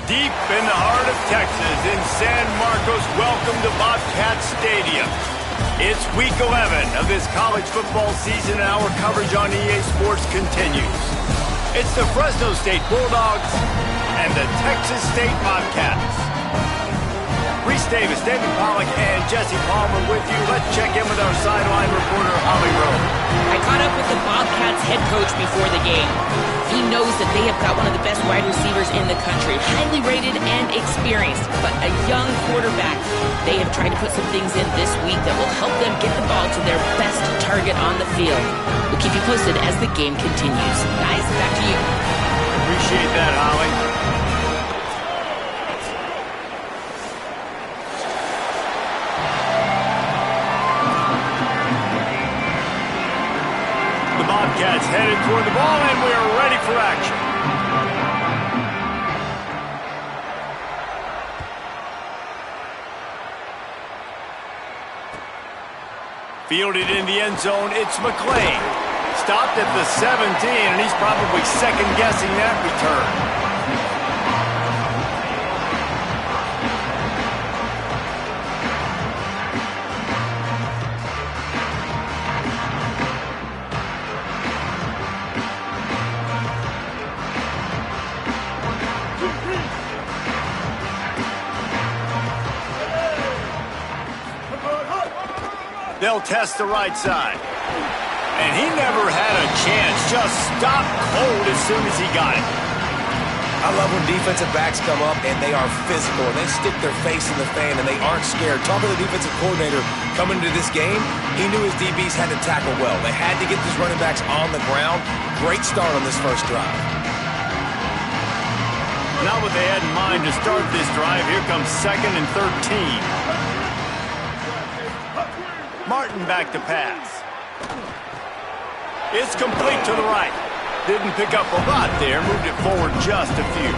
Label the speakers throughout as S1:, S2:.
S1: Deep in the heart of Texas, in San Marcos, welcome to Bobcat Stadium. It's week 11 of this college football season, and our coverage on EA Sports continues. It's the Fresno State Bulldogs and the Texas State Bobcats. Reese Davis, David Pollack, and Jesse Palmer with you. Let's check in with our sideline reporter, Holly Rowe.
S2: I caught up with the Bobcats head coach before the game. He knows that they have got one of the best wide receivers in the country, highly rated and experienced, but a young quarterback. They have tried to put some things in this week that will help them get the ball to their best target on the field. We'll keep you posted as the game continues. Guys, back to you.
S1: Appreciate that, Holly. The Bobcats headed toward the ball, and we are ready for action. Fielded in the end zone, it's McClain. Stopped at the 17, and he's probably second-guessing that return. They'll test the right side. And he never had a chance. Just stopped cold as soon as he got it.
S3: I love when defensive backs come up and they are physical. And they stick their face in the fan and they aren't scared. Talking to the defensive coordinator coming into this game, he knew his DBs had to tackle well. They had to get these running backs on the ground. Great start on this first drive.
S1: Not what they had in mind to start this drive. Here comes 2nd and 13. Martin back to pass. It's complete to the right. Didn't pick up a lot there. Moved it forward just a few.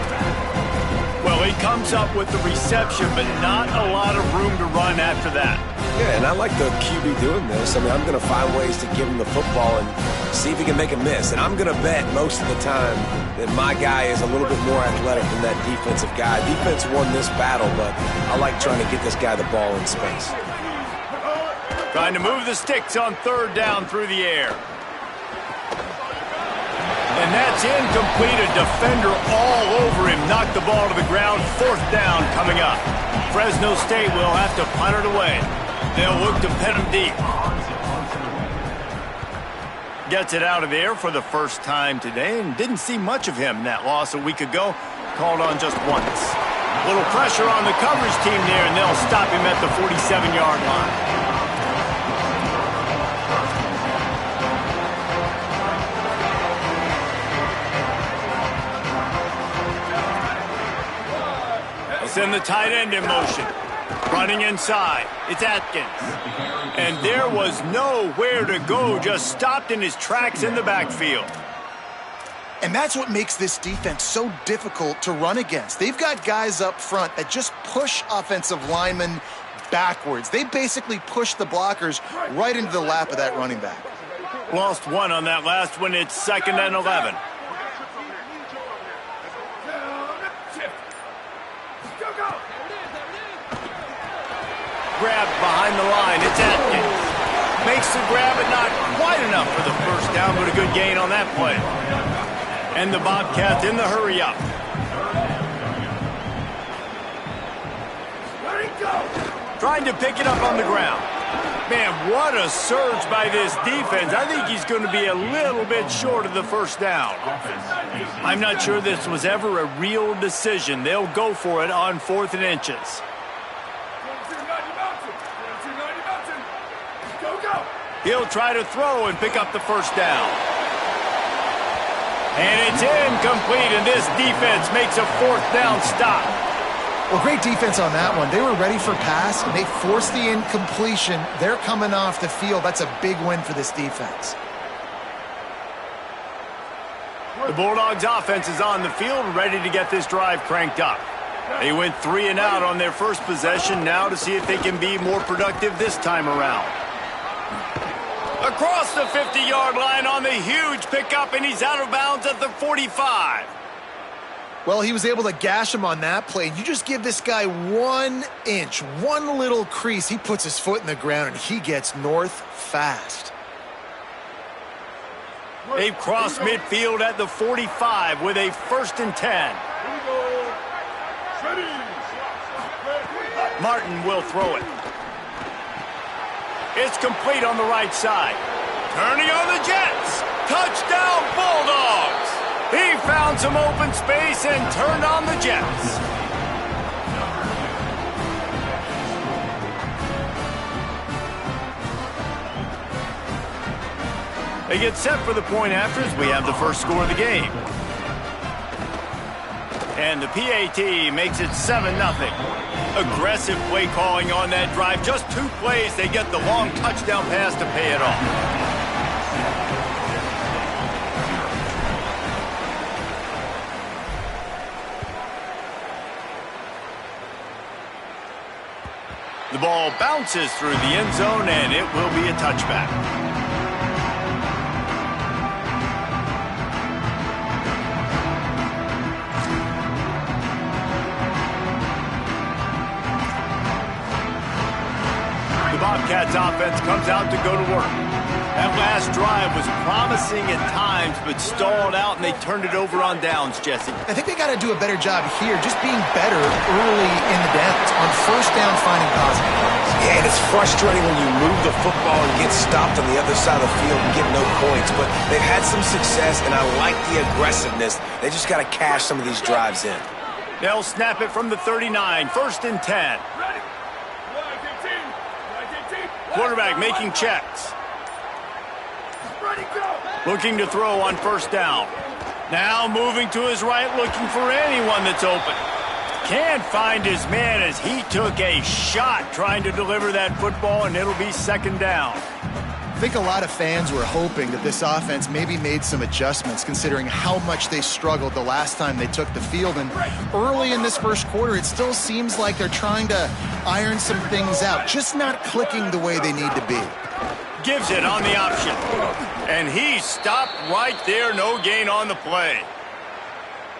S1: Well, he comes up with the reception, but not a lot of room to run after that.
S3: Yeah, and I like the QB doing this. I mean, I'm going to find ways to give him the football and see if he can make a miss. And I'm going to bet most of the time that my guy is a little bit more athletic than that defensive guy. Defense won this battle, but I like trying to get this guy the ball in space.
S1: Trying to move the sticks on 3rd down through the air. And that's incomplete. A defender all over him. Knocked the ball to the ground. 4th down coming up. Fresno State will have to punt it away. They'll look to pin him deep. Gets it out of the air for the first time today, and didn't see much of him in that loss a week ago. Called on just once. Little pressure on the coverage team there, and they'll stop him at the 47-yard line. Send the tight end in motion. Running inside. It's Atkins. And there was nowhere to go. Just stopped in his tracks in the backfield.
S4: And that's what makes this defense so difficult to run against. They've got guys up front that just push offensive linemen backwards. They basically push the blockers right into the lap of that running back.
S1: Lost one on that last one. It's 2nd and 11. Grab behind the line. It's Atkins. Makes the grab, but not quite enough for the first down, but a good gain on that play. And the Bobcats in the hurry up. Trying to pick it up on the ground. Man, what a surge by this defense. I think he's going to be a little bit short of the first down. I'm not sure this was ever a real decision. They'll go for it on 4th and inches. He'll try to throw and pick up the first down. And it's incomplete, and this defense makes a 4th down stop.
S4: Well, great defense on that one. They were ready for pass, and they forced the incompletion. They're coming off the field. That's a big win for this defense.
S1: The Bulldogs offense is on the field, ready to get this drive cranked up. They went 3 and out on their first possession, now to see if they can be more productive this time around. Across the 50-yard line on the huge pickup, and he's out of bounds at the 45.
S4: Well, he was able to gash him on that play. You just give this guy 1 inch, one little crease. He puts his foot in the ground, and he gets north fast.
S1: They've crossed midfield at the 45 with a 1st and 10. Martin will throw it. It's complete on the right side. Turning on the Jets. Touchdown, Bulldogs. He found some open space and turned on the Jets. They get set for the point after as we have the first score of the game. And the PAT makes it 7-0. Aggressive play calling on that drive. Just 2 plays, they get the long touchdown pass to pay it off. The ball bounces through the end zone, and it will be a touchback. The Bobcats offense comes out to go to work. That last drive was promising at times, but stalled out, and they turned it over on downs, Jesse.
S4: I think they got to do a better job here, just being better early in the downs, on 1st down, finding positive plays.
S3: Yeah, and it's frustrating when you move the football and get stopped on the other side of the field and get no points, but they've had some success, and I like the aggressiveness. They just got to cash some of these drives in.
S1: They'll snap it from the 39, 1st and 10. Quarterback making checks. Looking to throw on 1st down. Now moving to his right, looking for anyone that's open. Can't find his man as he took a shot trying to deliver that football, and it'll be 2nd down.
S4: I think a lot of fans were hoping that this offense maybe made some adjustments considering how much they struggled the last time they took the field. And early in this first quarter, it still seems like they're trying to iron some things out, just not clicking the way they need to be.
S1: Gives it on the option. And he stopped right there, no gain on the play.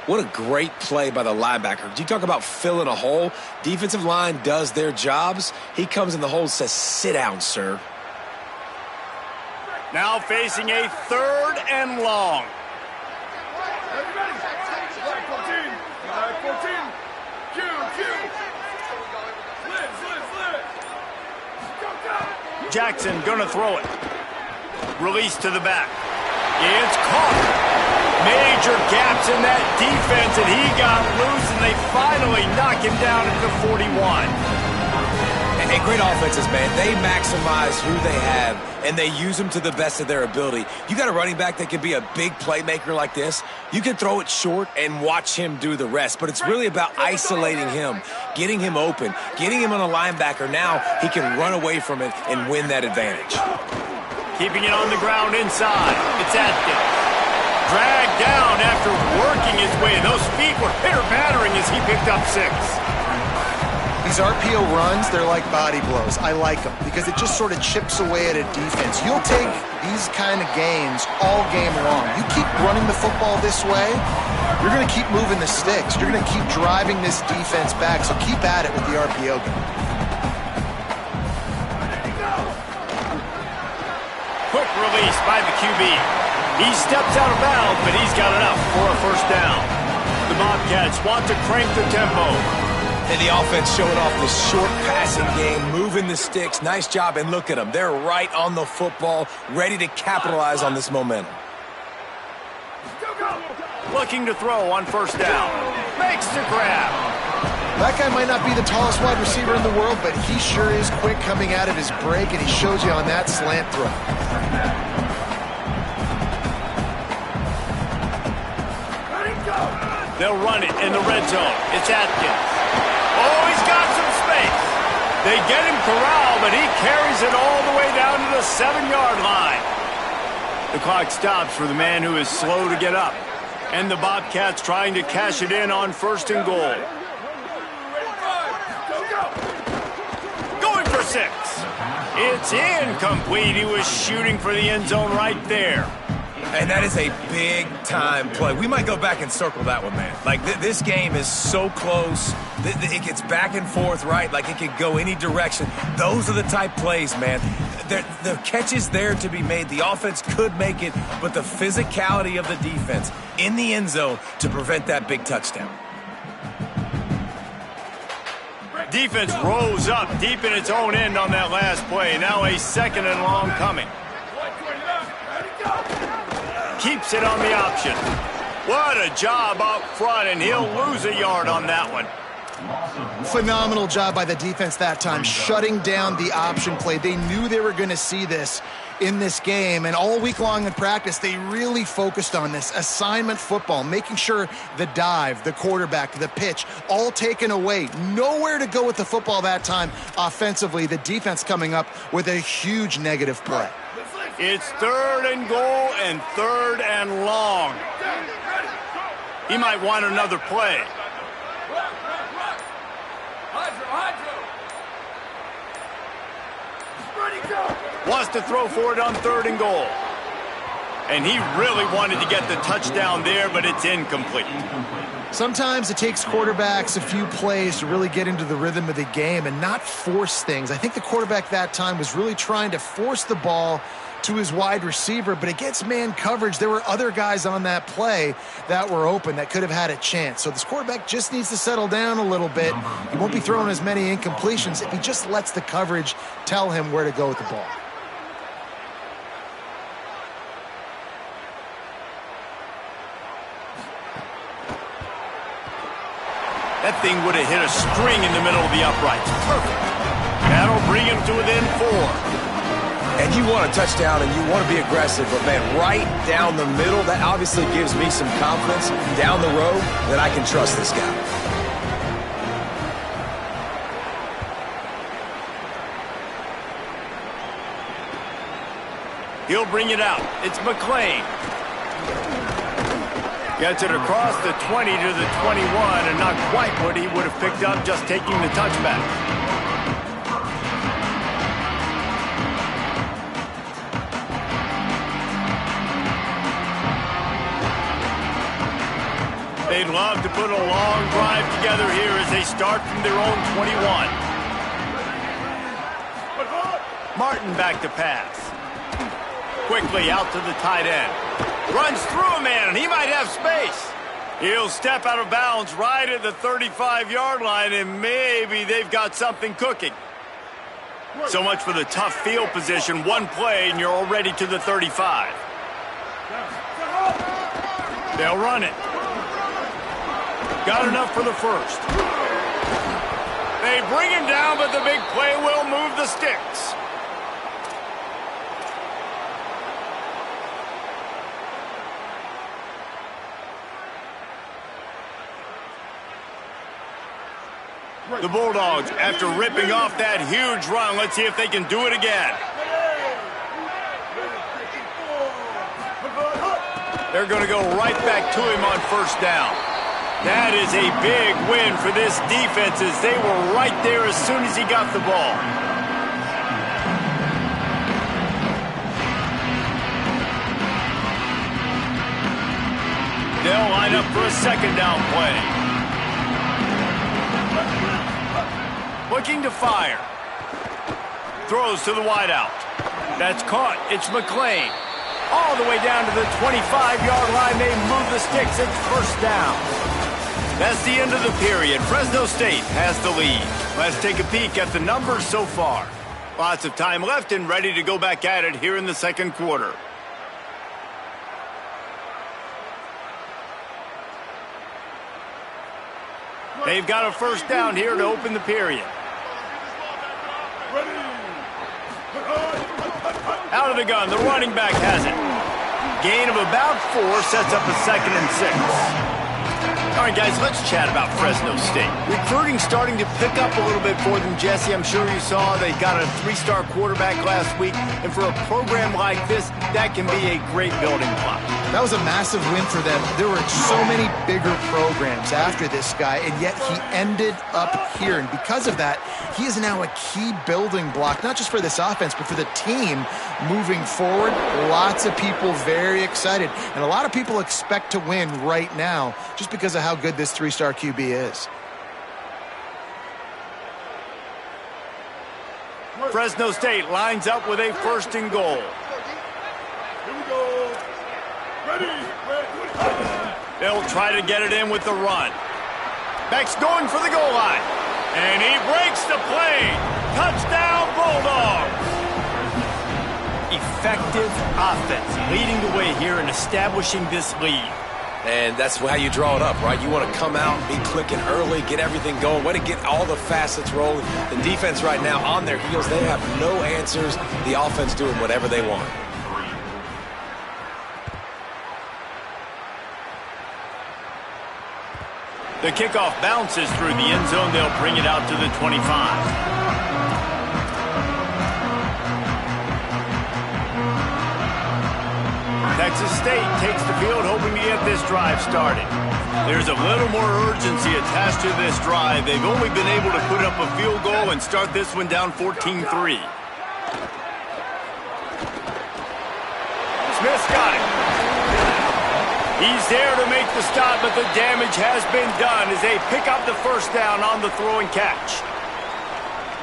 S3: What a great play by the linebacker. Do you talk about filling a hole? Defensive line does their jobs. He comes in the hole and says, "Sit down, sir."
S1: Now facing a 3rd and long. Jackson gonna throw it. Release to the back. It's caught. Major gaps in that defense, and he got loose, and they finally knock him down at the 41.
S3: And great offenses, man. They maximize who they have, and they use them to the best of their ability. You got a running back that can be a big playmaker like this. You can throw it short and watch him do the rest, but it's really about isolating him, getting him open, getting him on a linebacker. Now he can run away from it and win that advantage.
S1: Keeping it on the ground inside. It's Atkins. Dragged down after working his way. Those feet were pitter-pattering as he picked up 6.
S4: These RPO runs, they're like body blows. I like them because it just sort of chips away at a defense. You'll take these kind of games all game long. You keep running the football this way, you're going to keep moving the sticks. You're going to keep driving this defense back, so keep at it with the RPO game.
S1: Quick release by the QB. He steps out of bounds, but he's got enough for a 1st down. The Bobcats want to crank the tempo.
S3: And the offense showing off the short passing game, moving the sticks. Nice job, and look at them. They're right on the football, ready to capitalize on this momentum.
S1: Looking to throw on 1st down. Makes the grab.
S4: That guy might not be the tallest wide receiver in the world, but he sure is quick coming out of his break, and he shows you on that slant throw.
S1: They'll run it in the red zone. It's Atkins. Oh, he's got some space. They get him corralled, but he carries it all the way down to the 7-yard line. The clock stops for the man who is slow to get up. And the Bobcats trying to cash it in on 1st and goal. Going for 6. It's incomplete. He was shooting for the end zone right there.
S3: And that is a big-time play. We might go back and circle that one, man. Like, this game is so close. It gets back and forth, right? Like, it could go any direction. Those are the type plays, man. The catch is there to be made. The offense could make it, but the physicality of the defense in the end zone to prevent that big touchdown.
S1: Defense rose up deep in its own end on that last play. Now a 2nd and long coming. Keeps it on the option. What a job up front, and he'll lose a yard on that one.
S4: Phenomenal job by the defense that time, shutting down the option play. They knew they were going to see this in this game, and all week long in practice, they really focused on this assignment football, making sure the dive, the quarterback, the pitch, all taken away. Nowhere to go with the football that time offensively. The defense coming up with a huge negative play.
S1: It's 3rd and goal and 3rd and long. He might want another play. Wants to throw for it on 3rd and goal. And he really wanted to get the touchdown there, but it's incomplete.
S4: Sometimes it takes quarterbacks a few plays to really get into the rhythm of the game and not force things. I think the quarterback that time was really trying to force the ball to his wide receiver, but against man coverage, there were other guys on that play that were open that could have had a chance. So this quarterback just needs to settle down a little bit. He won't be throwing as many incompletions if he just lets the coverage tell him where to go with the ball.
S1: That thing would have hit a string in the middle of the uprights. Perfect. That'll bring him to within 4.
S3: And you want a touchdown and you want to be aggressive, but, man, right down the middle, that obviously gives me some confidence down the road that I can trust this guy.
S1: He'll bring it out. It's McClain. Gets it across the 20 to the 21, and not quite what he would have picked up just taking the touchback. They'd love to put a long drive together here as they start from their own 21. Martin back to pass. Quickly out to the tight end. Runs through a man, and he might have space. He'll step out of bounds right at the 35-yard line, and maybe they've got something cooking. So much for the tough field position. One play, and you're already to the 35. They'll run it. Got enough for the first. They bring him down, but the big play will move the sticks. The Bulldogs, after ripping off that huge run, let's see if they can do it again. They're going to go right back to him on 1st down. That is a big win for this defense as they were right there as soon as he got the ball. They'll line up for a 2nd down play. Looking to fire. Throws to the wideout. That's caught. It's McClain. All the way down to the 25-yard line. They move the sticks. It's 1st down. That's the end of the period. Fresno State has the lead. Let's take a peek at the numbers so far. Lots of time left and ready to go back at it here in the 2nd quarter. They've got a 1st down here to open the period. Out of the gun, the running back has it. Gain of about 4 sets up a 2nd and 6. All right, guys, let's chat about Fresno State. Recruiting starting to pick up a little bit for them, Jesse. I'm sure you saw they got a 3-star quarterback last week. And for a program like this, that can be a great building block.
S4: That was a massive win for them. There were so many bigger programs after this guy, and yet he ended up here. And because of that, he is now a key building block, not just for this offense, but for the team moving forward. Lots of people very excited. And a lot of people expect to win right now just because of how good this 3-star QB is.
S1: Fresno State lines up with a 1st and goal.
S5: Here we go. Ready.
S1: They'll try to get it in with the run. Beck's going for the goal line. And he breaks the play. Touchdown, Bulldogs. Effective offense leading the way here and establishing this lead.
S3: And that's how you draw it up, right? You want to come out, be clicking early, get everything going, way to get all the facets rolling. The defense right now on their heels, they have no answers. The offense doing whatever they want.
S1: The kickoff bounces through the end zone. They'll bring it out to the 25. Texas State takes the field, hoping to get this drive started. There's a little more urgency attached to this drive. They've only been able to put up a field goal and start this one down 14-3. Smith's got it. He's there to make the stop, but the damage has been done as they pick up the 1st down on the throw and catch.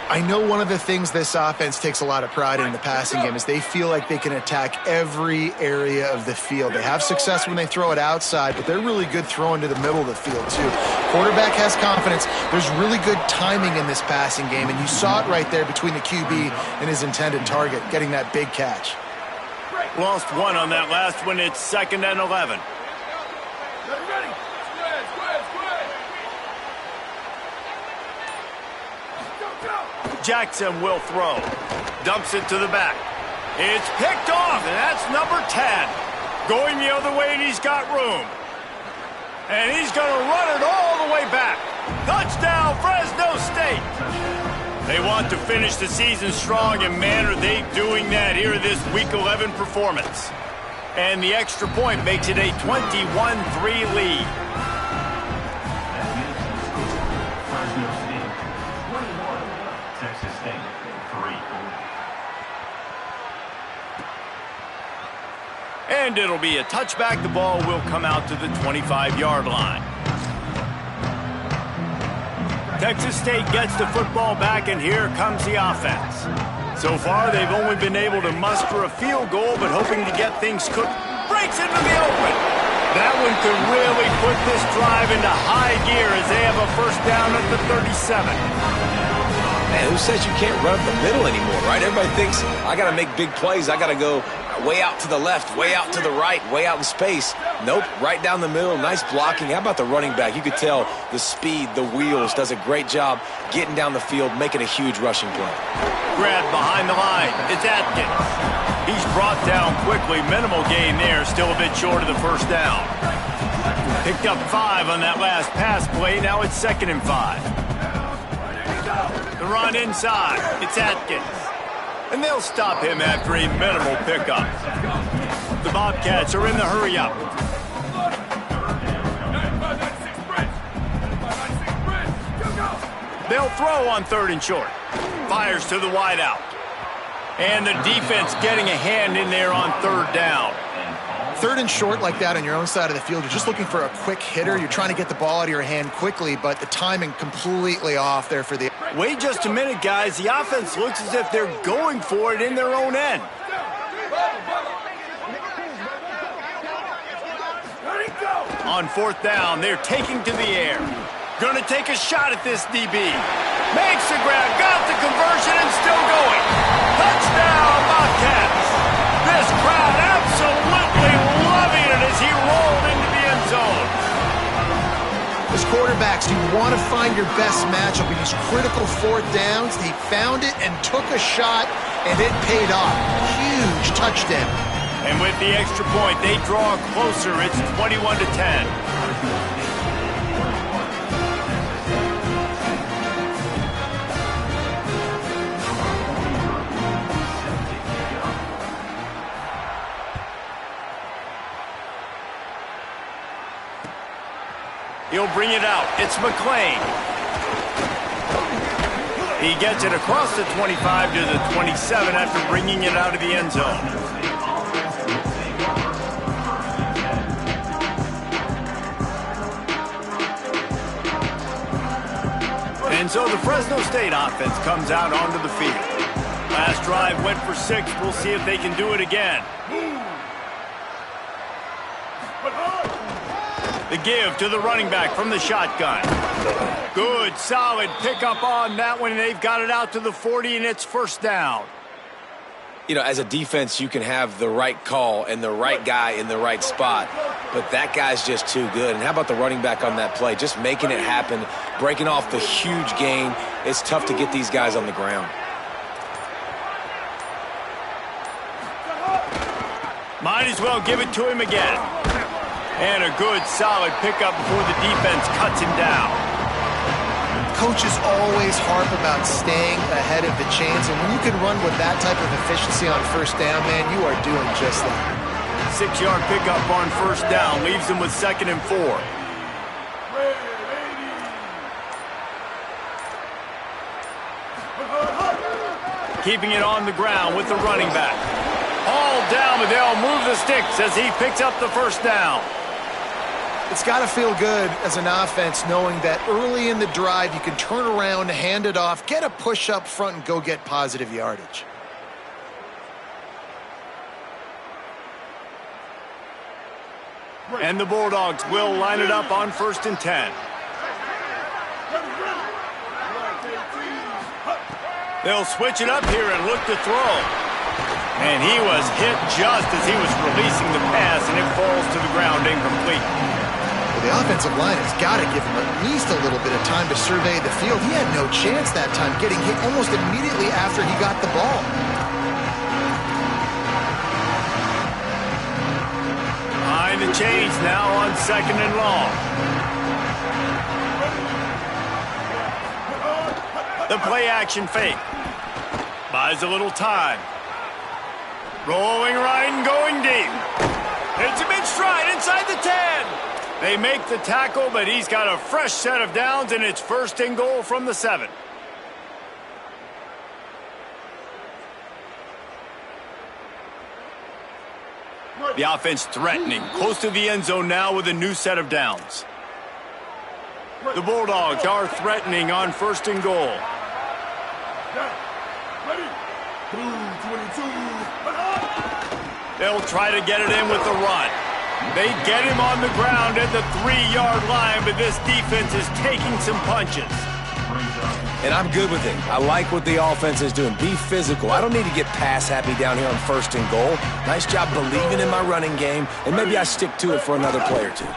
S4: I know one of the things this offense takes a lot of pride in the passing game is they feel like they can attack every area of the field. They have success when they throw it outside, but they're really good throwing to the middle of the field too. Quarterback has confidence. There's really good timing in this passing game, and you saw it right there between the QB and his intended target, getting that big catch.
S1: Lost one on that last one. It's 2nd and 11.
S5: Ready. Square. Go.
S1: Jackson will throw. Dumps it to the back. It's picked off, and that's number 10. Going the other way, and he's got room. And he's going to run it all the way back. Touchdown, Fresno State. They want to finish the season strong, and man, are they doing that here in this Week 11 performance. And the extra point makes it a 21-3 lead. And it'll be a touchback. The ball will come out to the 25-yard line. Texas State gets the football back, and here comes the offense. So far, they've only been able to muster a field goal, but hoping to get things cooked. Breaks into the open. That one could really put this drive into high gear as they have a 1st down at the 37.
S3: Man, who says you can't run up the middle anymore, right? Everybody thinks, I got to make big plays. I got to go way out to the left, way out to the right, way out in space. Nope, right down the middle. Nice blocking. How about the running back? You could tell the speed, the wheels, does a great job getting down the field, making a huge rushing play.
S1: Grab behind the line. It's Atkins. He's brought down quickly. Minimal gain there. Still a bit short of the 1st down. Picked up 5 on that last pass play. Now it's 2nd and 5. The run inside. It's Atkins. And they'll stop him after a minimal pickup. The Bobcats are in the hurry-up. They'll throw on 3rd and short. Fires to the wideout. And the defense getting a hand in there on 3rd down.
S4: 3rd and short like that on your own side of the field, you're just looking for a quick hitter. You're trying to get the ball out of your hand quickly, but the timing completely off there for the...
S1: Wait just a minute, guys. The offense looks as if they're going for it in their own end. On 4th down, they're taking to the air. Going to take a shot at this DB. Makes the grab, got the conversion, and still going. Touchdown, Bobcats. This crowd absolutely loving it as he rolled into the end zone.
S4: As quarterbacks, you want to find your best matchup in these critical 4th downs. He found it and took a shot, and it paid off. Huge touchdown.
S1: And with the extra point, they draw closer. It's 21-10. He'll bring it out. It's McClain. He gets it across the 25 to the 27 after bringing it out of the end zone. And so the Fresno State offense comes out onto the field. Last drive went for 6. We'll see if they can do it again. The give to the running back from the shotgun. Good, solid pickup on that one, and they've got it out to the 40, and it's first down.
S3: You know, as a defense, you can have the right call and the right guy in the right spot, but that guy's just too good. And how about the running back on that play? Just making it happen, breaking off the huge gain. It's tough to get these guys on the ground.
S1: Might as well give it to him again. And a good, solid pickup before the defense cuts him down.
S4: Coaches always harp about staying ahead of the chains, and when you can run with that type of efficiency on first down, man, you are doing just that.
S1: 6-yard pickup on first down leaves them with 2nd and 4. Keeping it on the ground with the running back. All down, but they'll move the sticks as he picks up the first down.
S4: It's got to feel good as an offense knowing that early in the drive you can turn around, hand it off, get a push up front, and go get positive yardage.
S1: And the Bulldogs will line it up on 1st and 10. They'll switch it up here and look to throw. And he was hit just as he was releasing the pass, and it falls to the ground incomplete.
S4: The offensive line has got to give him at least a little bit of time to survey the field. He had no chance that time, getting hit almost immediately after he got the ball.
S1: Behind the chains now on 2nd and long. The play action fake. Buys a little time. Rolling right and going deep. It's a mid-stride inside the 10. They make the tackle, but he's got a fresh set of downs, and it's 1st and goal from the 7. The offense threatening, close to the end zone now with a new set of downs. The Bulldogs are threatening on 1st and goal.
S5: Ready? 2-22.
S1: They'll try to get it in with the run. They get him on the ground at the 3-yard line, but this defense is taking some punches.
S3: And I'm good with it. I like what the offense is doing. Be physical. I don't need to get pass happy down here on 1st and goal. Nice job believing in my running game, and maybe I stick to it for another play or two.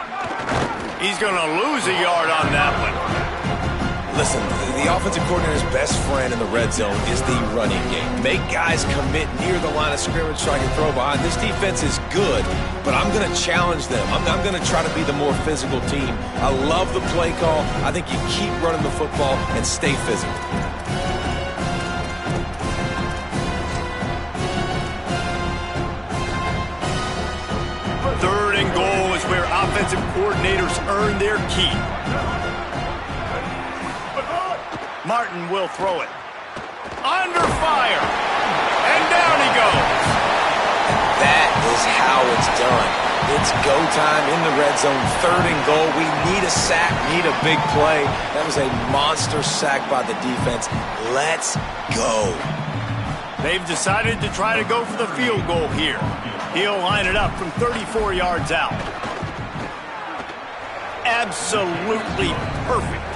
S1: He's going to lose a yard on that one.
S3: Listen, the offensive coordinator's best friend in the red zone is the running game. Make guys commit near the line of scrimmage so I can throw behind. This defense is good, but I'm going to challenge them. I'm going to try to be the more physical team. I love the play call. I think you keep running the football and stay physical.
S1: Third and goal is where offensive coordinators earn their keep. Martin will throw it. Under fire. And down he goes.
S3: That is how it's done. It's go time in the red zone. 3rd and goal. We need a sack, need a big play. That was a monster sack by the defense. Let's go.
S1: They've decided to try to go for the field goal here. He'll line it up from 34 yards out. Absolutely perfect.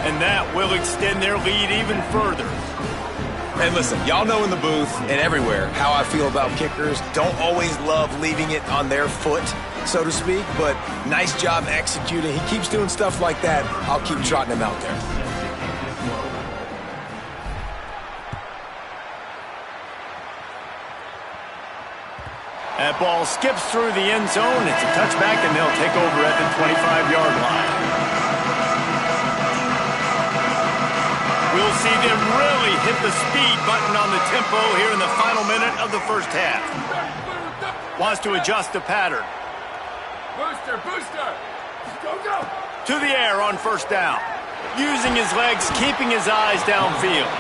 S1: And that will extend their lead even further.
S3: Hey, listen, y'all know in the booth and everywhere how I feel about kickers. Don't always love leaving it on their foot, so to speak, but nice job executing. He keeps doing stuff like that. I'll keep trotting him out there.
S1: That ball skips through the end zone. It's a touchback, and they'll take over at the 25-yard line. We'll see them really hit the speed button on the tempo here in the final minute of the first half. Wants to adjust the pattern.
S5: Booster, booster. Go, go.
S1: To the air on first down. Using his legs, keeping his eyes downfield.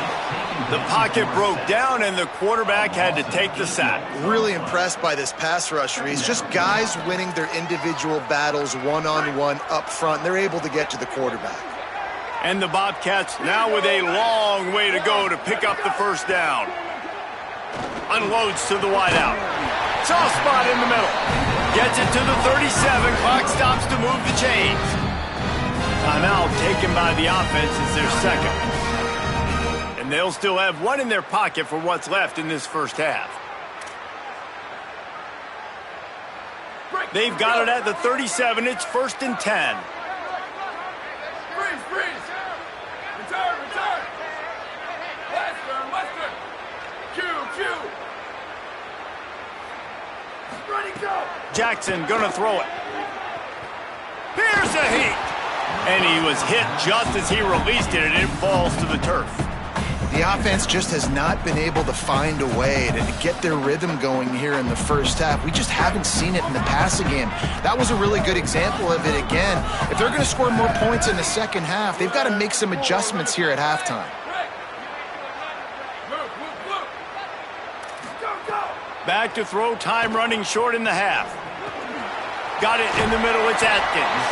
S1: The pocket broke down, and the quarterback had to take the sack.
S4: Really impressed by this pass rush, Reese. Just guys winning their individual battles one-on-one up front. They're able to get to the quarterback.
S1: And the Bobcats now with a long way to go to pick up the first down. Unloads to the wideout. Soft spot in the middle. Gets it to the 37. Clock stops to move the chains. Timeout taken by the offense is their second. And they'll still have one in their pocket for what's left in this first half. They've got it at the 37. It's 1st and 10.
S5: Freeze! Return! Western! Q! Ready, go!
S1: Jackson gonna throw it. Here's a heat. And he was hit just as he released it, and it falls to the turf.
S4: The offense just has not been able to find a way to get their rhythm going here in the first half. We just haven't seen it in the passing game. That was a really good example of it again. If they're going to score more points in the second half, they've got to make some adjustments here at halftime.
S1: Back to throw, time running short in the half. Got it in the middle, it's Atkins.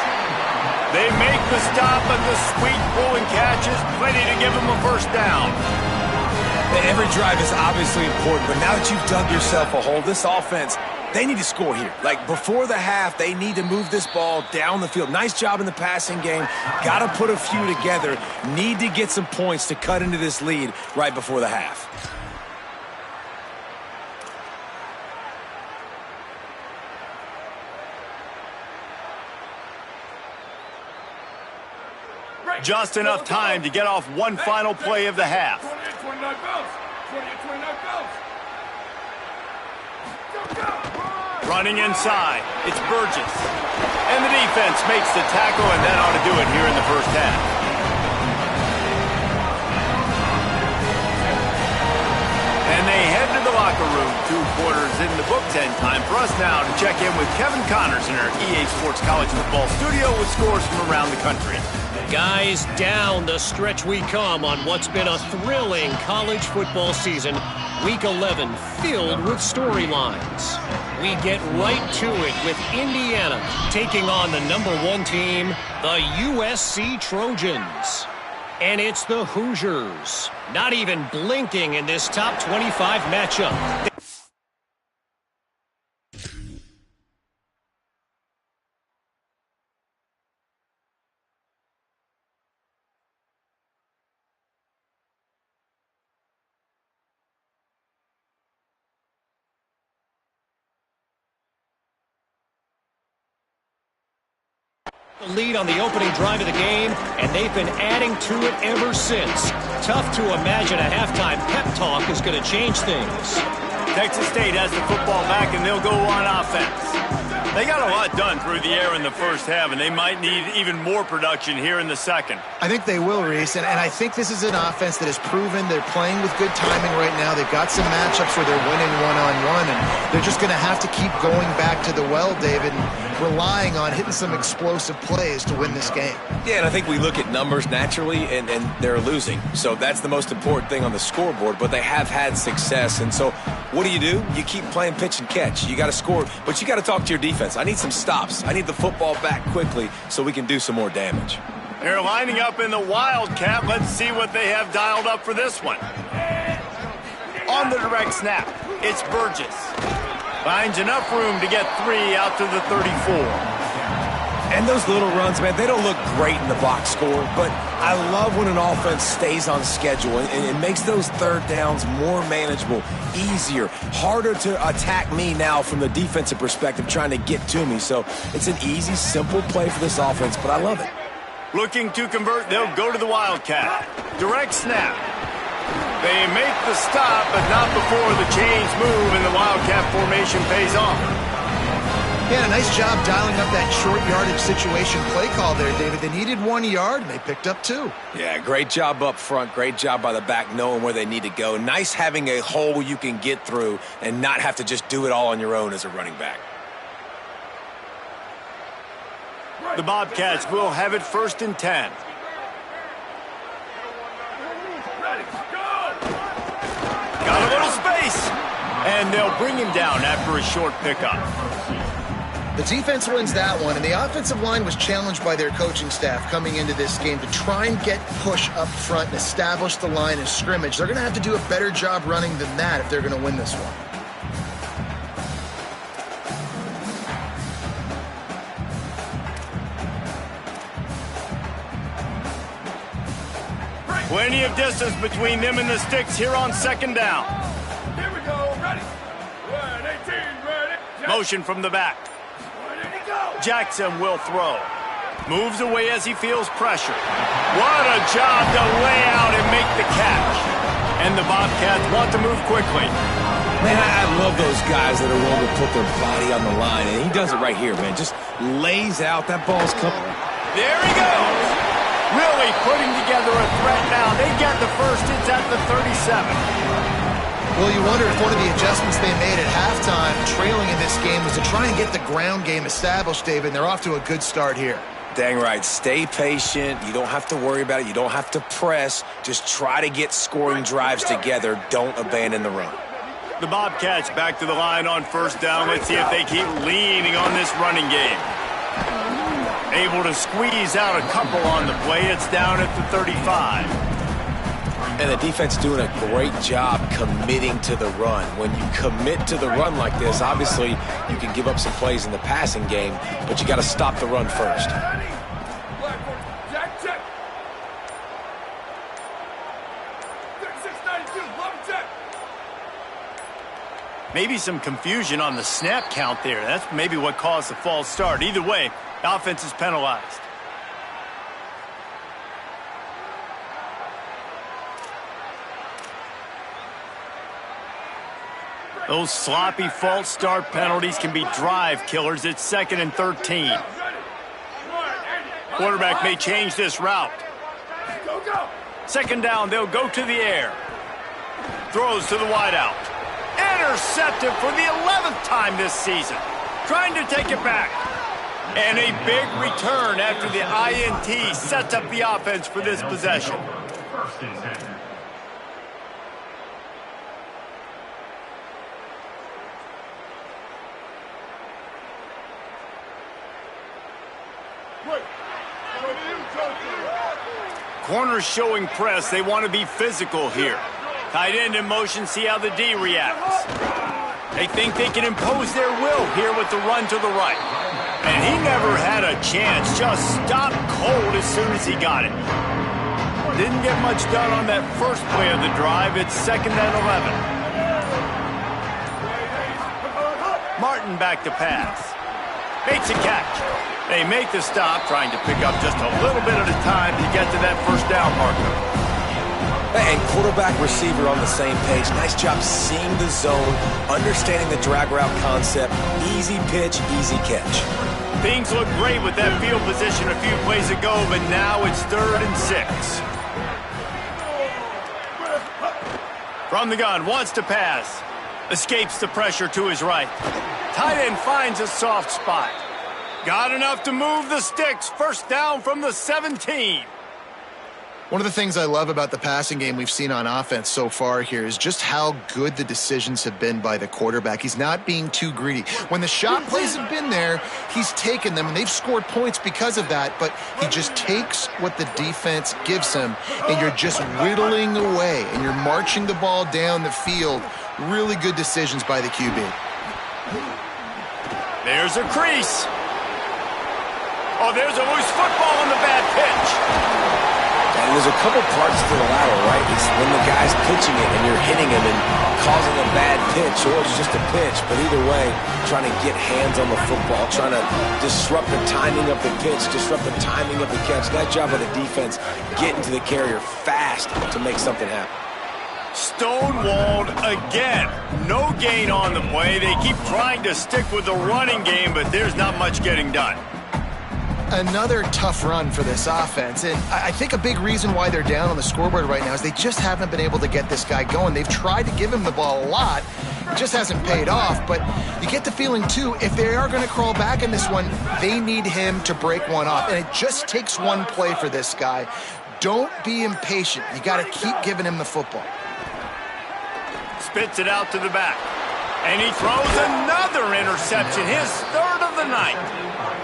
S1: They make the stop, but the sweet pull and catch is plenty to give them a first down.
S3: Every drive is obviously important, but now that you've dug yourself a hole, this offense, they need to score here. Like, before the half, they need to move this ball down the field. Nice job in the passing game. Got to put a few together. Need to get some points to cut into this lead right before the half.
S1: Just enough time to get off one final play of the half.
S5: 28-29 Bills.
S1: Running inside, it's Burgess. And the defense makes the tackle, and that ought to do it here in the first half. And they head to the locker room. 2 quarters in the books, and time for us now to check in with Kevin Connors in our EA Sports College Football studio with scores from around the country.
S6: Guys, down the stretch we come on what's been a thrilling college football season. Week 11 filled with storylines. We get right to it with Indiana taking on the #1 team, the USC Trojans. And it's the Hoosiers, not even blinking in this top 25 matchup. Lead on the opening drive of the game, and they've been adding to it ever since. Tough to imagine a halftime pep talk is going to change things.
S1: Texas State has the football back, and they'll go on offense. They got a lot done through the air in the first half, and they might need even more production here in the second.
S4: I think they will, Reese, and I think this is an offense that has proven they're playing with good timing right now. They've got some matchups where they're winning one-on-one, and they're just going to have to keep going back to the well, David, and relying on hitting some explosive plays to win this game.
S3: Yeah, and I think we look at numbers naturally, and they're losing. So that's the most important thing on the scoreboard, but they have had success. And so what do? You keep playing pitch and catch. You got to score, but you got to talk to your defense. I need some stops. I need the football back quickly so we can do some more damage.
S1: They're lining up in the Wildcat. Let's see what they have dialed up for this one. On the direct snap, it's Burgess. Finds enough room to get 3 out to the 34.
S3: And those little runs, man, they don't look great in the box score, but I love when an offense stays on schedule and it makes those third downs more manageable, easier, harder to attack me now from the defensive perspective trying to get to me. So it's an easy, simple play for this offense, but I love it.
S1: Looking to convert, they'll go to the Wildcat. Direct snap. They make the stop, but not before the chains move and the Wildcat formation pays off.
S4: Yeah, nice job dialing up that short yardage situation play call there, David. They needed 1 yard, and they picked up 2.
S3: Yeah, great job up front. Great job by the back knowing where they need to go. Nice having a hole you can get through and not have to just do it all on your own as a running back.
S1: The Bobcats will have it 1st and 10.
S5: Ready, go!
S1: Got a little space. And they'll bring him down after a short pickup.
S4: The defense wins that one, and the offensive line was challenged by their coaching staff coming into this game to try and get push up front and establish the line of scrimmage. They're going to have to do a better job running than that if they're going to win this one.
S1: Plenty of distance between them and the sticks here on 2nd down.
S5: Here we go, ready. 1-18, ready.
S1: Motion from the back.
S5: Ready to go.
S1: Jackson will throw. Moves away as he feels pressure. What a job to lay out and make the catch. And the Bobcats want to move quickly.
S3: Man, I love those guys that are willing to put their body on the line, and he does it right here, man. Just lays out. That ball's coming.
S1: There he goes. Really putting together a threat now. They get the first. It's at the 37.
S4: Well, you wonder if one of the adjustments they made at halftime, trailing in this game, was to try and get the ground game established, David, and they're off to a good start here.
S3: Dang right. Stay patient. You don't have to worry about it. You don't have to press. Just try to get scoring drives together. Don't abandon the run.
S1: The Bobcats back to the line on 1st down. Let's see if they keep leaning on this running game. Able to squeeze out a couple on the play. It's down at the 35.
S3: And the defense doing a great job committing to the run. When you commit to the run like this, obviously you can give up some plays in the passing game, but you got to stop the run first.
S5: Jack, check. 36-92, love check.
S1: Maybe some confusion on the snap count there. That's maybe what caused the false start. Either way, the offense is penalized. Those sloppy false start penalties can be drive killers. It's 2nd and 13. Quarterback may change this route.
S5: Go, go.
S1: 2nd down, they'll go to the air. Throws to the wideout. Intercepted for the 11th time this season. Trying to take it back. And a big return after the INT sets up the offense for this possession. Corners showing press. They want to be physical here. Tight end in motion, see how the D reacts. They think they can impose their will here with the run to the right. And he never had a chance. Just stopped cold as soon as he got it. Didn't get much done on that first play of the drive. It's 2nd and 11. Martin back to pass. Makes a catch. They make the stop, trying to pick up just a little bit at a time to get to that 1st down marker.
S3: And quarterback receiver on the same page. Nice job seeing the zone, understanding the drag route concept. Easy pitch, easy catch.
S1: Things look great with that field position a few plays ago, but now it's 3rd and 6. From the gun, wants to pass. Escapes the pressure to his right. Tight end finds a soft spot. Got enough to move the sticks. 1st down from the 17.
S4: One of the things I love about the passing game we've seen on offense so far here is just how good the decisions have been by the quarterback. He's not being too greedy. When the shot plays have been there, he's taken them, and they've scored points because of that, but he just takes what the defense gives him, and you're just whittling away, and you're marching the ball down the field. Really good decisions by the QB.
S1: There's a crease. Oh, there's a loose football on the bad pitch.
S3: And there's a couple parts to the lateral, right? It's when the guy's pitching it and you're hitting him and causing a bad pitch, or it's just a pitch. But either way, trying to get hands on the football, trying to disrupt the timing of the pitch, disrupt the timing of the catch. That job of the defense, getting to the carrier fast to make something happen.
S1: Stonewalled again. No gain on the play. They keep trying to stick with the running game, but there's not much getting done.
S4: Another tough run for this offense, and I think a big reason why they're down on the scoreboard right now is they just haven't been able to get this guy going. They've tried to give him the ball a lot, It just hasn't paid off, but you get the feeling, too, if they are going to crawl back in this one, they need him to break one off. And it just takes one play for this guy. Don't be impatient. You got to keep giving him the football.
S1: Spits it out to the back. And he throws another interception, his third of the night.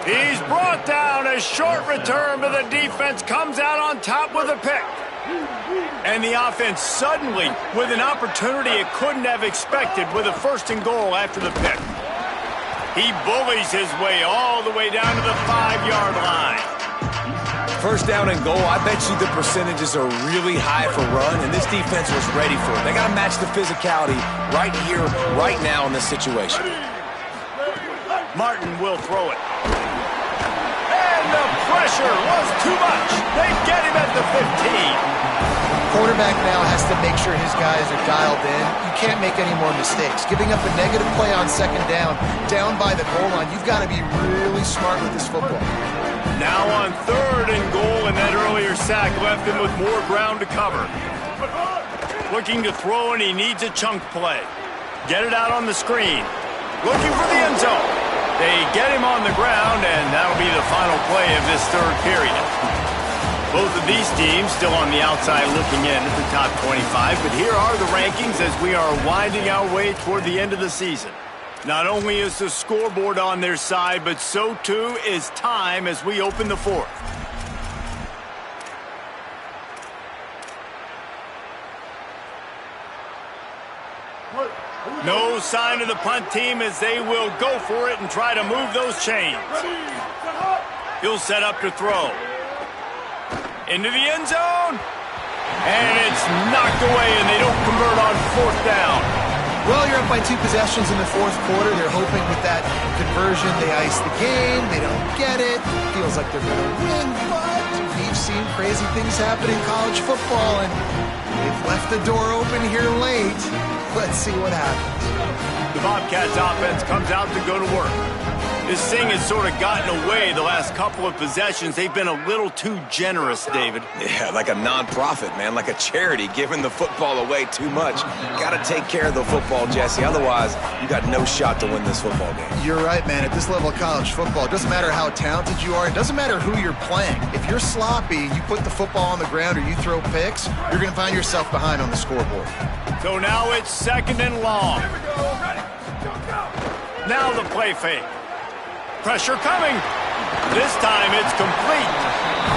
S1: He's brought down. A short return, but the defense comes out on top with a pick. And the offense suddenly, with an opportunity it couldn't have expected, with a 1st and goal after the pick. He bullies his way all the way down to the 5-yard line.
S3: 1st down and goal, I bet you the percentages are really high for run, and this defense was ready for it. They got to match the physicality right here, right now in this situation.
S1: Martin will throw it. And the pressure was too much. They get him at the 15.
S4: Quarterback now has to make sure his guys are dialed in. You can't make any more mistakes. Giving up a negative play on 2nd down by the goal line, you've got to be really smart with this football.
S1: Now on 3rd and goal, and that earlier sack left him with more ground to cover. Looking to throw, and he needs a chunk play. Get it out on the screen. Looking for the end zone. They get him on the ground, and that'll be the final play of this 3rd period. Both of these teams still on the outside looking in at the top 25, but here are the rankings as we are winding our way toward the end of the season. Not only is the scoreboard on their side, but so too is time as we open the 4th. No sign of the punt team as they will go for it and try to move those chains. He'll set up to throw. Into the end zone. And it's knocked away, and they don't convert on 4th down.
S4: Well, you're up by 2 possessions in the 4th quarter. They're hoping with that conversion they ice the game. They don't get it. Feels like they're going to win, but we've seen crazy things happen in college football, and they've left the door open here late. Let's see what happens.
S1: The Bobcats offense comes out to go to work. This thing has sort of gotten away the last couple of possessions. They've been a little too generous, David.
S3: Yeah, like a nonprofit, man, like a charity, giving the football away too much. Got to take care of the football, Jesse. Otherwise, you got no shot to win this football game.
S4: You're right, man. At this level of college football, it doesn't matter how talented you are. It doesn't matter who you're playing. If you're sloppy, you put the football on the ground or you throw picks, you're going to find yourself behind on the scoreboard.
S1: So now it's 2nd and long.
S5: Here we go. Ready? Go, go.
S1: Now the play fake. Pressure coming. This time it's complete.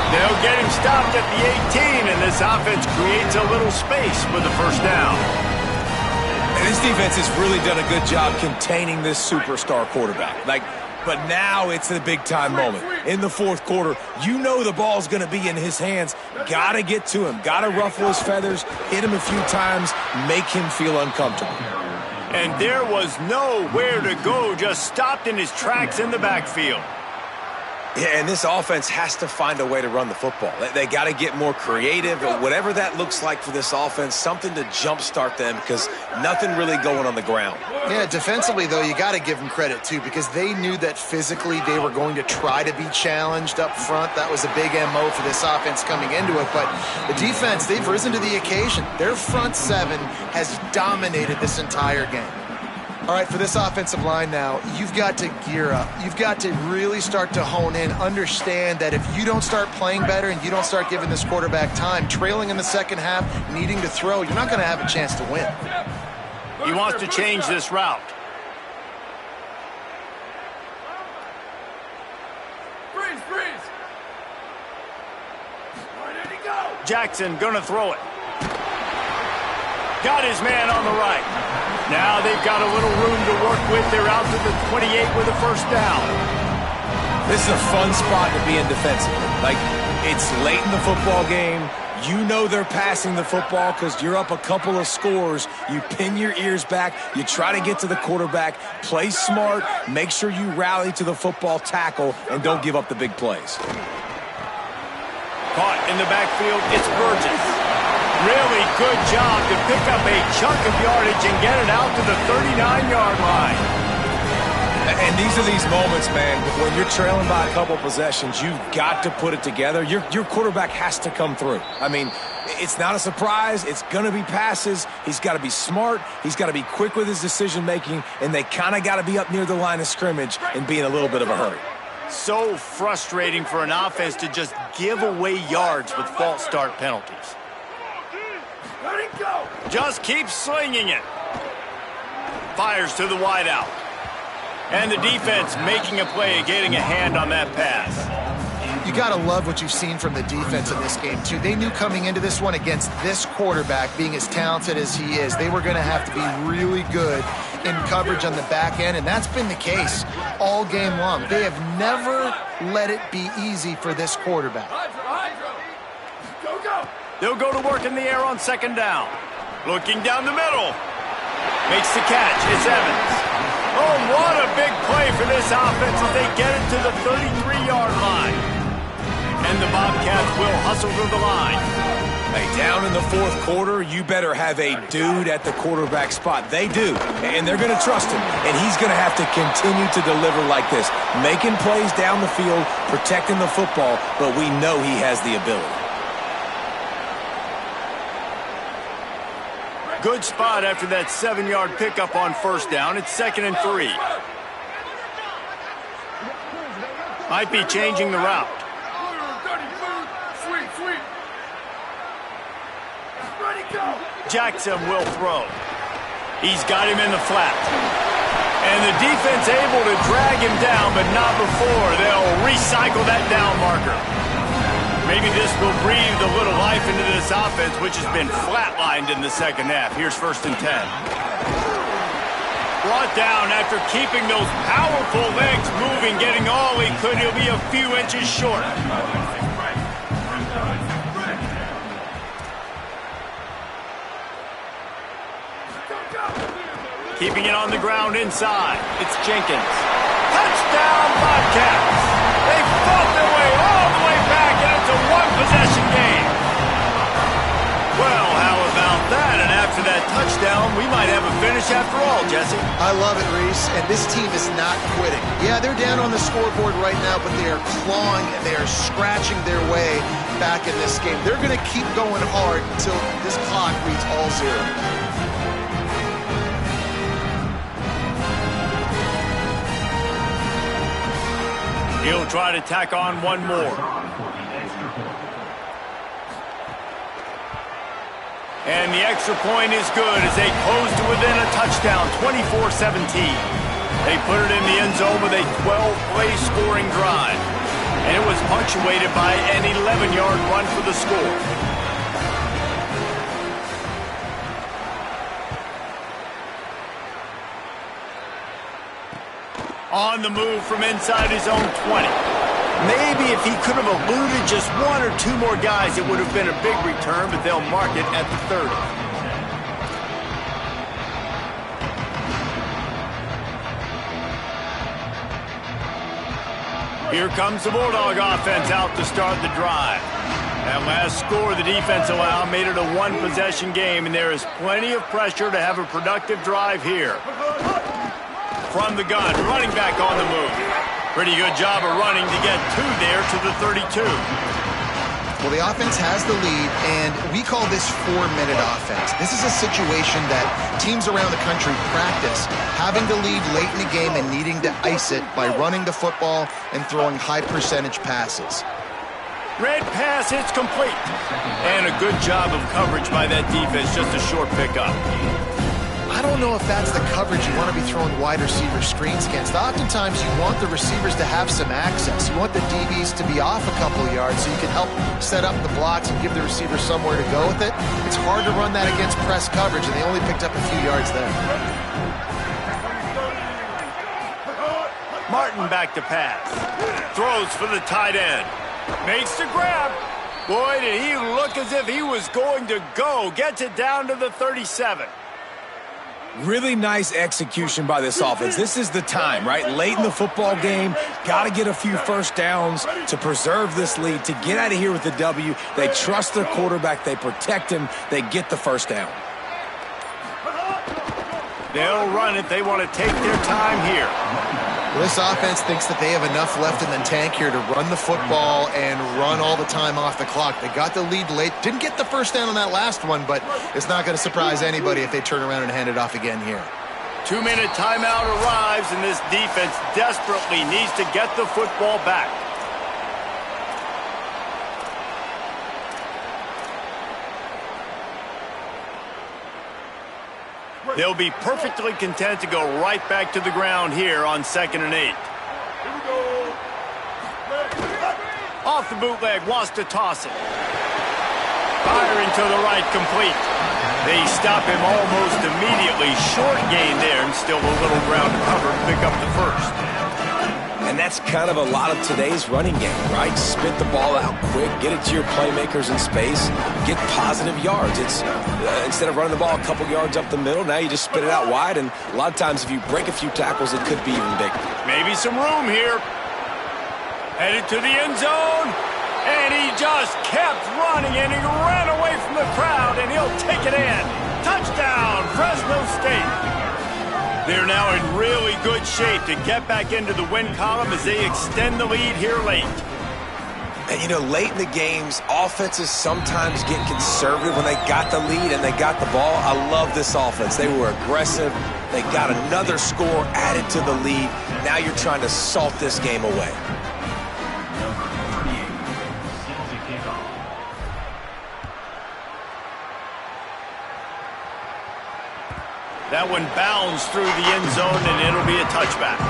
S1: They'll get him stopped at the 18, and this offense creates a little space for the 1st down.
S3: And this defense has really done a good job containing this superstar quarterback. But now it's the big-time moment. In the 4th quarter, you know the ball's going to be in his hands. Got to get to him. Got to ruffle his feathers, hit him a few times, make him feel uncomfortable.
S1: And there was nowhere to go, just stopped in his tracks in the backfield.
S3: Yeah, and this offense has to find a way to run the football. They got to get more creative, or whatever that looks like for this offense, something to jumpstart them, because nothing really going on the ground.
S4: Yeah, defensively, though, you got to give them credit, too, because they knew that physically they were going to try to be challenged up front. That was a big MO for this offense coming into it. But the defense, they've risen to the occasion. Their front 7 has dominated this entire game. All right, for this offensive line now, you've got to gear up. You've got to really start to hone in, understand that if you don't start playing better and you don't start giving this quarterback time, trailing in the 2nd half, needing to throw, you're not going to have a chance to win.
S1: He wants to change this route.
S5: Freeze, freeze. Where did he go?
S1: Jackson gonna throw it. Got his man on the right. Now they've got a little room to work with. They're out to the 28 with a 1st down.
S3: This is a fun spot to be in defensively. It's late in the football game. You know they're passing the football because you're up a couple of scores. You pin your ears back. You try to get to the quarterback. Play smart. Make sure you rally to the football tackle and don't give up the big plays.
S1: Caught in the backfield, it's Burgess. Really good job to pick up a chunk of yardage and get it out to the 39-yard line.
S3: And these are these moments, man, when you're trailing by a couple possessions, you've got to put it together. Your quarterback has to come through. I mean, It's not a surprise. It's going to be passes. He's got to be smart. He's got to be quick with his decision-making, and they kind of got to be up near the line of scrimmage and be in a little bit of a hurry.
S1: So frustrating for an offense to just give away yards with false start penalties.
S5: Let it go.
S1: Just keeps slinging it. Fires to the wideout. And the defense making a play, getting a hand on that pass.
S4: You got to love what you've seen from the defense in this game, too. They knew coming into this one against this quarterback, being as talented as he is, they were going to have to be really good in coverage on the back end, and that's been the case all game long. They have never let it be easy for this quarterback.
S5: Go, go.
S1: They'll go to work in the air on second down. Looking down the middle. Makes the catch. It's Evans. Oh, what a big play for this offense as they get it to the 33-yard line. And the Bobcats will hustle through the line.
S3: Hey, down in the fourth quarter, you better have a dude at the quarterback spot. They do, and they're going to trust him. And he's going to have to continue to deliver like this, making plays down the field, protecting the football, but we know he has the ability.
S1: Good spot after that 7-yard pickup on first down. It's 2nd and 3. Might be changing the route. Jackson will throw. He's got him in the flat. And the defense able to drag him down, but not before they'll recycle that down marker. Maybe this will breathe a little life into this offense, which has been flatlined in the second half. Here's 1st and 10. Brought down after keeping those powerful legs moving, getting all he could. He'll be a few inches short. Keeping it on the ground inside. It's Jenkins. Touchdown, Bobcats! They fought their way all the way back, and it's a one-possession game. Well, how about that? And after that touchdown, we might have a finish after all, Jesse.
S4: I love it, Reese, and this team is not quitting. Yeah, they're down on the scoreboard right now, but they are clawing and they are scratching their way back in this game. They're going to keep going hard until this clock reads all zero.
S1: He'll try to tack on one more. And the extra point is good as they close to within a touchdown, 24-17. They put it in the end zone with a 12-play scoring drive. And it was punctuated by an 11-yard run for the score. On the move from inside his own 20. Maybe if he could have eluded just one or two more guys, it would have been a big return, but they'll mark it at the 30. Here comes the Bulldog offense out to start the drive. That last score the defense allowed made it a one-possession game, and there is plenty of pressure to have a productive drive here. From the gun, running back on the move. Pretty good job of running to get there to the 32.
S4: Well, the offense has the lead, and we call this 4-minute offense. This is a situation that teams around the country practice, having the lead late in the game and needing to ice it by running the football and throwing high-percentage passes.
S1: Red pass, it's complete. And a good job of coverage by that defense, just a short pickup.
S4: I don't know if that's the coverage you want to be throwing wide receiver screens against. Oftentimes, you want the receivers to have some access. You want the DBs to be off a couple of yards so you can help set up the blocks and give the receiver somewhere to go with it. It's hard to run that against press coverage, and they only picked up a few yards there.
S1: Martin back to pass. Throws for the tight end. Makes the grab. Boy, did he look as if he was going to go. Gets it down to the 37.
S3: Really nice execution by this offense. This is the time, right? Late in the football game, got to get a few first downs to preserve this lead, to get out of here with the W. They trust their quarterback. They protect him. They get the first down.
S1: They'll run it. They want to take their time here.
S4: Well, this offense thinks that they have enough left in the tank here to run the football and run all the time off the clock. They got the lead late. Didn't get the first down on that last one, but it's not going to surprise anybody if they turn around and hand it off again here.
S1: 2-minute timeout arrives, and this defense desperately needs to get the football back. They'll be perfectly content to go right back to the ground here on 2nd and 8. Off the bootleg, wants to toss it. Firing to the right, complete. They stop him almost immediately. Short gain there, and still a little ground to cover to pick up the first.
S3: And that's kind of a lot of today's running game, right? Spit the ball out quick, get it to your playmakers in space, get positive yards. It's instead of running the ball a couple yards up the middle, now you just spit it out wide, and a lot of times if you break a few tackles, it could be even bigger.
S1: Maybe some room here. Headed to the end zone, and he just kept running, and he ran away from the crowd, and he'll take it in. Touchdown, Fresno State. They're now in really good shape to get back into the win column as they extend the lead here late.
S3: And, you know, late in the games, offenses sometimes get conservative when they got the lead and they got the ball. I love this offense. They were aggressive. They got another score added to the lead. Now you're trying to salt this game away.
S1: That one bounds through the end zone, and it'll be a touchback.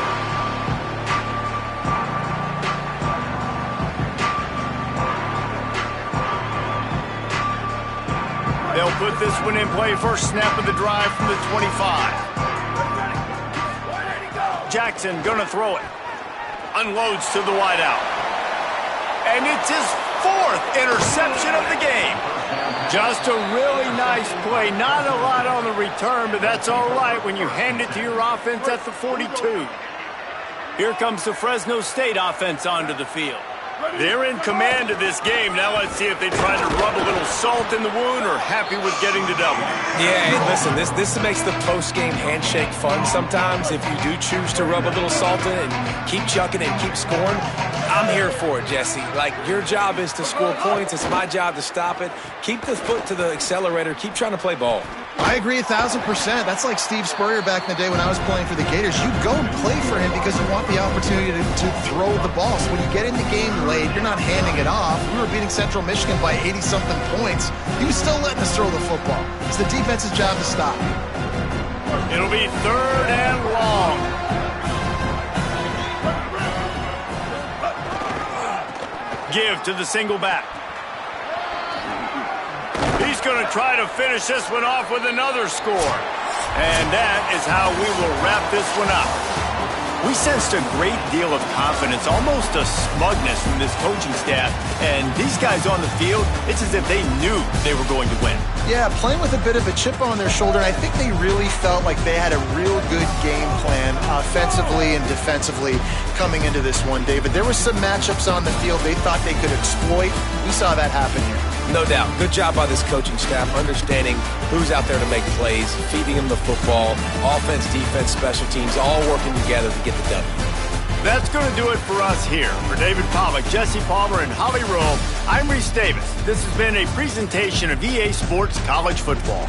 S1: They'll put this one in play. First snap of the drive from the 25. Jackson gonna throw it. Unloads to the wideout. And it's his 4th interception of the game. Just a really nice play. Not a lot on the return, but that's all right when you hand it to your offense at the 42. Here comes the Fresno State offense onto the field. They're in command of this game. Now let's see if they try to rub a little salt in the wound or happy with getting the W.
S3: Yeah, hey, listen, this makes the post-game handshake fun sometimes. If you do choose to rub a little salt in it and keep chucking and keep scoring, I'm here for it, Jesse. Like, your job is to score points. It's my job to stop it. Keep the foot to the accelerator. Keep trying to play ball.
S4: I agree 1,000%. That's like Steve Spurrier back in the day when I was playing for the Gators. You go and play for him because you want the opportunity to throw the ball. So when you get in the game late, you're not handing it off. We were beating Central Michigan by 80-something points. He was still letting us throw the football. It's the defense's job to stop.
S1: It'll be 3rd and long. Give to the single back. He's going to try to finish this one off with another score. And that is how we will wrap this one up. We sensed a great deal of confidence, almost a smugness from this coaching staff. And these guys on the field, it's as if they knew they were going to win.
S4: Yeah, playing with a bit of a chip on their shoulder, and I think they really felt like they had a real good game plan offensively and defensively coming into this one, David. There were some matchups on the field they thought they could exploit. We saw that happen here.
S3: No doubt. Good job by this coaching staff, understanding who's out there to make plays, feeding them the football, offense, defense, special teams, all working together to get the W.
S1: That's going to do it for us here. For David Pollack, Jesse Palmer, and Holly Rowe, I'm Reese Davis. This has been a presentation of EA Sports College Football.